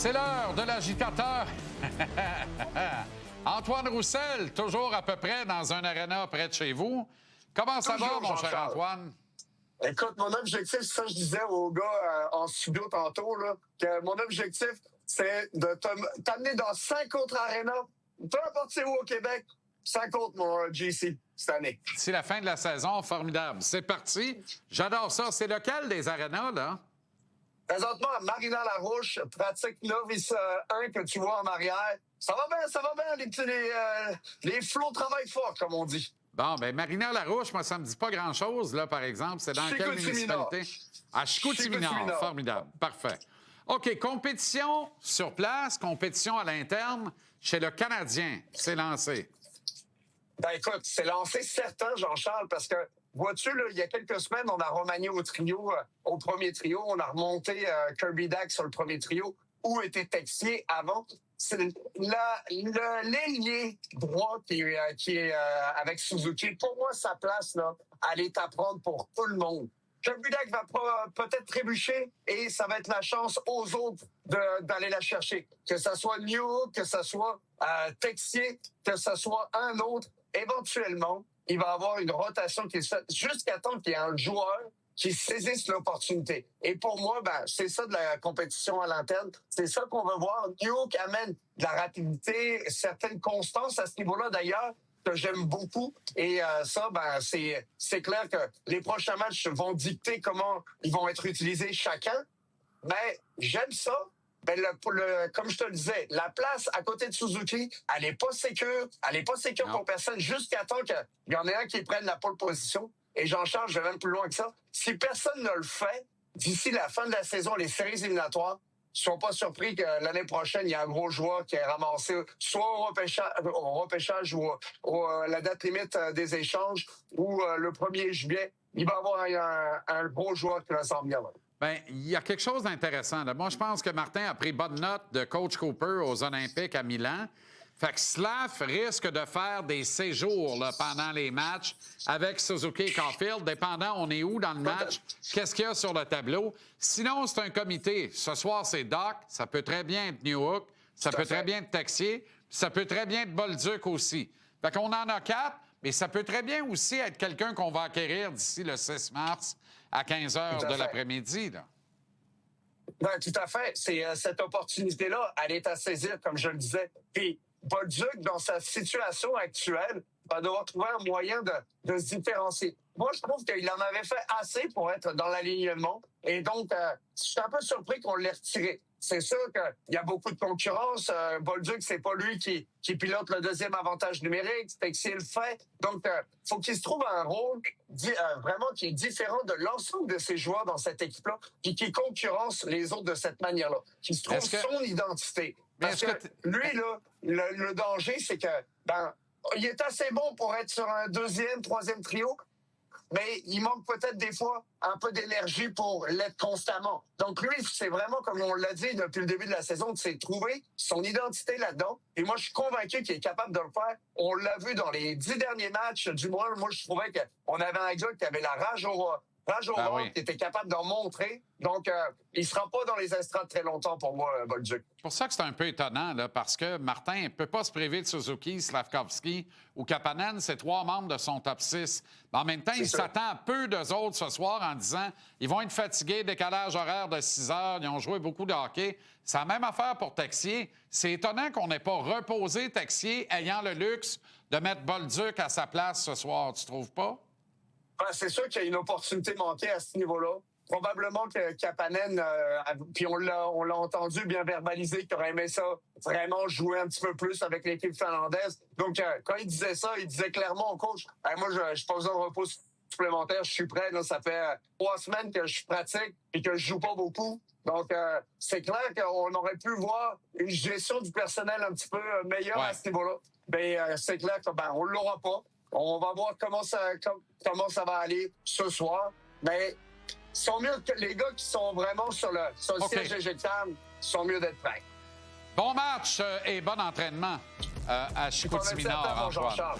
C'est l'heure de l'agitateur. Antoine Roussel, toujours à peu près dans un aréna près de chez vous. Comment ça va, mon cher Antoine? Écoute, mon objectif, c'est ça que je disais aux gars en studio tantôt, là, que mon objectif, c'est de t'amener dans 5 autres arénas, peu importe c'est où au Québec, 5 autres, mon JC, cette année. C'est la fin de la saison, formidable. C'est parti. J'adore ça. C'est lequel des arénas, là? Présentement, à Marina-la-Rouche, pratique Novice 1 que tu vois en arrière. Ça va bien, les flots travaillent fort, comme on dit. Bon, bien, Marina-la-Rouche, moi, ça me dit pas grand-chose, là, par exemple. C'est dans quelle municipalité? À Chicoutimi-Nord. Formidable. Parfait. OK, compétition sur place, compétition à l'interne chez le Canadien. C'est lancé. Ben écoute, c'est lancé certain, Jean-Charles, parce que, vois-tu, là, il y a quelques semaines, on a remanié au trio, au premier trio. On a remonté Kirby Dack sur le premier trio. Où était Texier avant? C'est l'ailier droit qui est avec Suzuki. Pour moi, sa place, là, elle est à prendre pour tout le monde. Kirby Dack va peut-être trébucher et ça va être la chance aux autres d'aller la chercher. Que ça soit New, que ça soit Texier, que ça soit un autre. Éventuellement, il va y avoir une rotation qui est faite jusqu'à temps qu'il y ait un joueur qui saisisse l'opportunité. Et pour moi, c'est ça de la compétition à l'interne. C'est ça qu'on veut voir. New qui amène de la rapidité, certaines constances à ce niveau-là d'ailleurs, que j'aime beaucoup. Et c'est clair que les prochains matchs vont dicter comment ils vont être utilisés chacun. Mais j'aime ça. Comme je te le disais, la place à côté de Suzuki, elle n'est pas sécure. Elle n'est pas sécure pour personne jusqu'à temps qu'il y en ait un qui prenne la pole position. Et Jean-Charles, je vais même plus loin que ça. Si personne ne le fait, d'ici la fin de la saison, les séries éliminatoires, ne sois pas surpris que l'année prochaine, il y a un gros joueur qui est ramassé soit au repêchage ou la date limite des échanges ou le 1er juillet. Il va y avoir un gros joueur qui va s'en venir. Bien, il y a quelque chose d'intéressant. Moi, je pense que Martin a pris bonne note de Coach Cooper aux Olympiques à Milan. Fait que Slav risque de faire des séjours là, pendant les matchs avec Suzuki et Caulfield, dépendant on est où dans le match, qu'est-ce qu'il y a sur le tableau. Sinon, c'est un comité. Ce soir, c'est Doc, ça peut très bien être Newhook, ça peut très bien être Texier, ça peut très bien être Bolduc aussi. Fait qu'on en a 4, mais ça peut très bien aussi être quelqu'un qu'on va acquérir d'ici le 6 mars à 15 h de l'après-midi. Là. Ben, tout à fait. C'est cette opportunité-là, elle est à saisir, comme je le disais. Puis, Bolduc, dans sa situation actuelle, va devoir trouver un moyen de se différencier. Moi, je trouve qu'il en avait fait assez pour être dans l'alignement. Et donc, je suis un peu surpris qu'on l'ait retiré. C'est sûr qu'il y a beaucoup de concurrence. Bolduc, c'est pas lui qui pilote le deuxième avantage numérique. Texier le fait. Donc, faut qu'il se trouve un rôle vraiment qui est différent de l'ensemble de ces joueurs dans cette équipe-là, puis qui concurrence les autres de cette manière-là. Qui se trouve son identité. Parce que lui, là, le danger, c'est que il est assez bon pour être sur un deuxième, troisième trio, mais il manque peut-être des fois un peu d'énergie pour l'être constamment. Donc lui, c'est vraiment, comme on l'a dit depuis le début de la saison, de s'est trouvé son identité là-dedans. Et moi, je suis convaincu qu'il est capable de le faire. On l'a vu dans les 10 derniers matchs. Du moins, moi, je trouvais qu'on avait un gars qui avait la rage au ventre, qui était capable d'en montrer. Donc, il sera pas dans les estrades très longtemps pour moi, Bolduc. C'est pour ça que c'est un peu étonnant, là, parce que Martin ne peut pas se priver de Suzuki, Slavkovski ou Kapanen. C'est 3 membres de son top 6. Mais en même temps, il s'attend peu d'eux autres ce soir en disant ils vont être fatigués, décalage horaire de 6 heures, ils ont joué beaucoup de hockey. C'est la même affaire pour Texier. C'est étonnant qu'on n'ait pas reposé Texier ayant le luxe de mettre Bolduc à sa place ce soir. Tu trouves pas? C'est sûr qu'il y a une opportunité manquée à ce niveau-là. Probablement que Kapanen, puis on l'a entendu bien verbaliser qu'il aurait aimé ça vraiment jouer un petit peu plus avec l'équipe finlandaise. Donc, quand il disait ça, il disait clairement au coach, moi, je pose un repos supplémentaire, je suis prêt. Là, ça fait 3 semaines que je pratique et que je joue pas beaucoup. Donc, c'est clair qu'on aurait pu voir une gestion du personnel un petit peu meilleure à ce niveau-là. Mais c'est clair qu'on l'aura pas. On va voir comment ça va aller ce soir. Mais sont mieux que les gars qui sont vraiment sur le siège éjectable sont mieux d'être prêts. Bon match et bon entraînement à Chicoutimi-Nord, Antoine.